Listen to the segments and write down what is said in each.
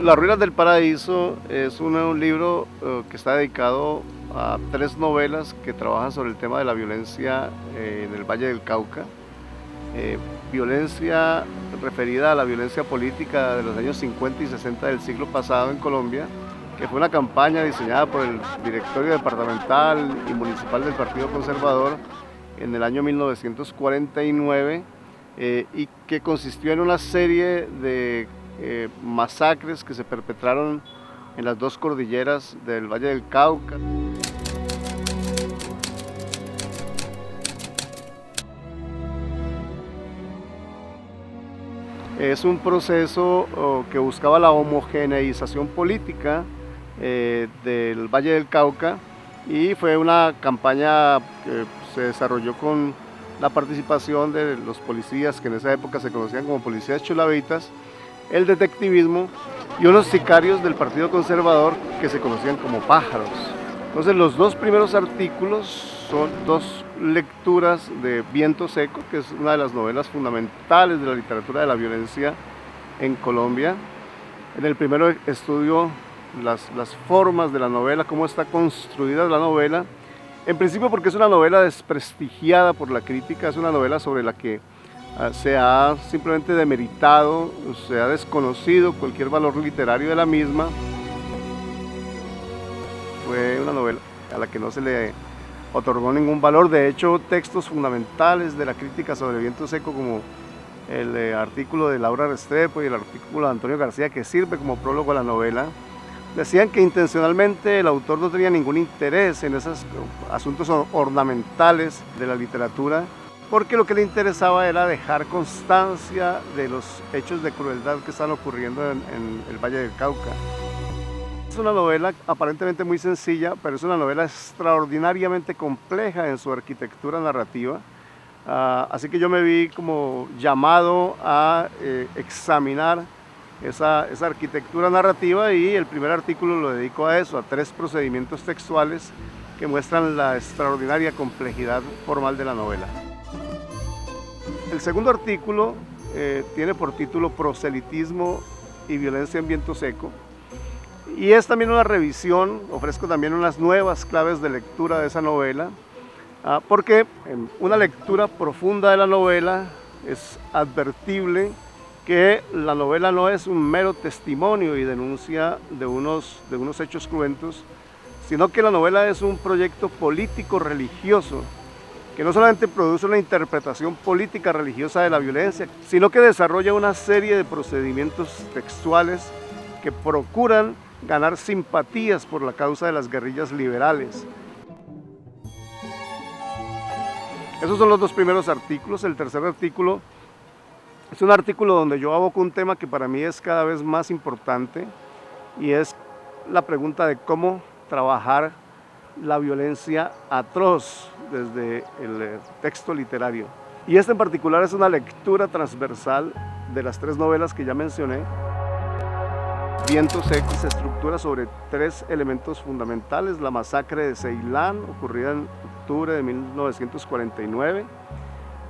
Las Ruinas del Paraíso es un libro que está dedicado a tres novelas que trabajan sobre el tema de la violencia en el Valle del Cauca. Eh, Violencia referida a la violencia política de los años 50 y 60 del siglo pasado en Colombia, que fue una campaña diseñada por el directorio departamental y municipal del Partido Conservador en el año 1949 y que consistió en una serie de masacres que se perpetraron en las dos cordilleras del Valle del Cauca. Es un proceso que buscaba la homogeneización política del Valle del Cauca y fue una campaña que se desarrolló con la participación de los policías que en esa época se conocían como policías chulavitas, el detectivismo y unos sicarios del Partido Conservador que se conocían como pájaros. Entonces los dos primeros artículos son dos lecturas de Viento Seco, que es una de las novelas fundamentales de la literatura de la violencia en Colombia. En el primero estudio las formas de la novela, cómo está construida la novela. En principio porque es una novela desprestigiada por la crítica, es una novela sobre la que se ha simplemente demeritado, se ha desconocido cualquier valor literario de la misma. Fue una novela a la que no se le otorgó ningún valor. De hecho, textos fundamentales de la crítica sobre Viento Seco, como el artículo de Laura Restrepo y el artículo de Antonio García, que sirve como prólogo a la novela, decían que intencionalmente el autor no tenía ningún interés en esos asuntos ornamentales de la literatura, porque lo que le interesaba era dejar constancia de los hechos de crueldad que están ocurriendo en el Valle del Cauca. Es una novela aparentemente muy sencilla, pero es una novela extraordinariamente compleja en su arquitectura narrativa. Así que yo me vi como llamado a examinar esa arquitectura narrativa, y el primer artículo lo dedico a eso, a tres procedimientos textuales que muestran la extraordinaria complejidad formal de la novela. El segundo artículo tiene por título Proselitismo y violencia en Viento Seco, y es también una revisión. Ofrezco también unas nuevas claves de lectura de esa novela, porque en una lectura profunda de la novela es advertible que la novela no es un mero testimonio y denuncia de unos hechos cruentos, sino que la novela es un proyecto político-religioso que no solamente produce una interpretación política religiosa de la violencia, sino que desarrolla una serie de procedimientos textuales que procuran ganar simpatías por la causa de las guerrillas liberales. Esos son los dos primeros artículos. El tercer artículo es un artículo donde yo aboco un tema que para mí es cada vez más importante, y es la pregunta de cómo trabajar la violencia atroz desde el texto literario. Y esta en particular es una lectura transversal de las tres novelas que ya mencioné. Viento Seco se estructura sobre tres elementos fundamentales: la masacre de Ceilán, ocurrida en octubre de 1949,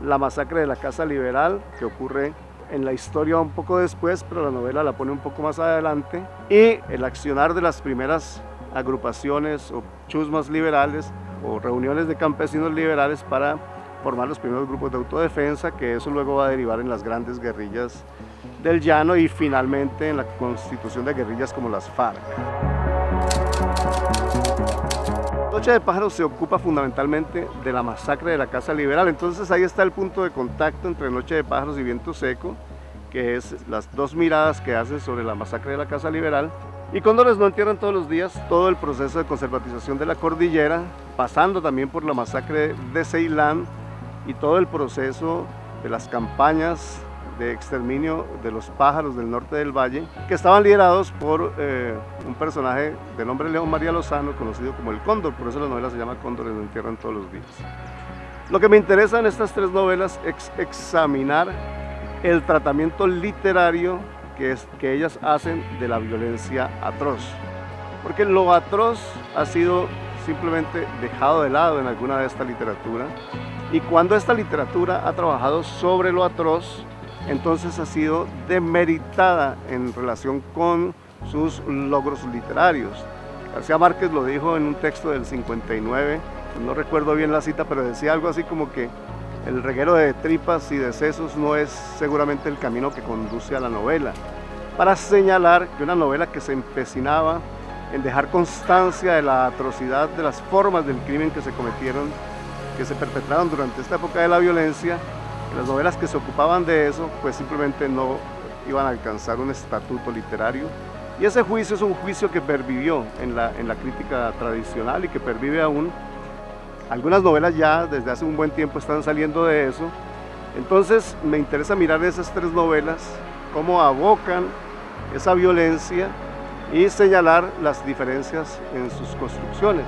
la masacre de la Casa Liberal, que ocurre en la historia un poco después, pero la novela la pone un poco más adelante, y el accionar de las primeras agrupaciones o chusmas liberales o reuniones de campesinos liberales para formar los primeros grupos de autodefensa, que eso luego va a derivar en las grandes guerrillas del llano y finalmente en la constitución de guerrillas como las FARC. Noche de Pájaros se ocupa fundamentalmente de la masacre de la Casa Liberal. Entonces ahí está el punto de contacto entre Noche de Pájaros y Viento Seco, que es las dos miradas que hacen sobre la masacre de la Casa Liberal. Y Cóndores no entierran todos los días todo el proceso de conservatización de la cordillera, pasando también por la masacre de Ceilán y todo el proceso de las campañas de exterminio de los pájaros del norte del valle, que estaban liderados por un personaje de nombre León María Lozano, conocido como el Cóndor. Por eso la novela se llama Cóndores no entierran todos los días. Lo que me interesa en estas tres novelas es examinar el tratamiento literario que ellas hacen de la violencia atroz, porque lo atroz ha sido simplemente dejado de lado en alguna de esta literatura, y cuando esta literatura ha trabajado sobre lo atroz, entonces ha sido demeritada en relación con sus logros literarios. García Márquez lo dijo en un texto del 59, no recuerdo bien la cita, pero decía algo así como que el reguero de tripas y de sesos no es seguramente el camino que conduce a la novela, para señalar que una novela que se empecinaba en dejar constancia de la atrocidad de las formas del crimen que se cometieron, que se perpetraron durante esta época de la violencia, las novelas que se ocupaban de eso, pues simplemente no iban a alcanzar un estatuto literario. Y ese juicio es un juicio que pervivió en la crítica tradicional y que pervive aún. Algunas novelas ya desde hace un buen tiempo están saliendo de eso. Entonces me interesa mirar esas tres novelas, cómo abocan esa violencia y señalar las diferencias en sus construcciones.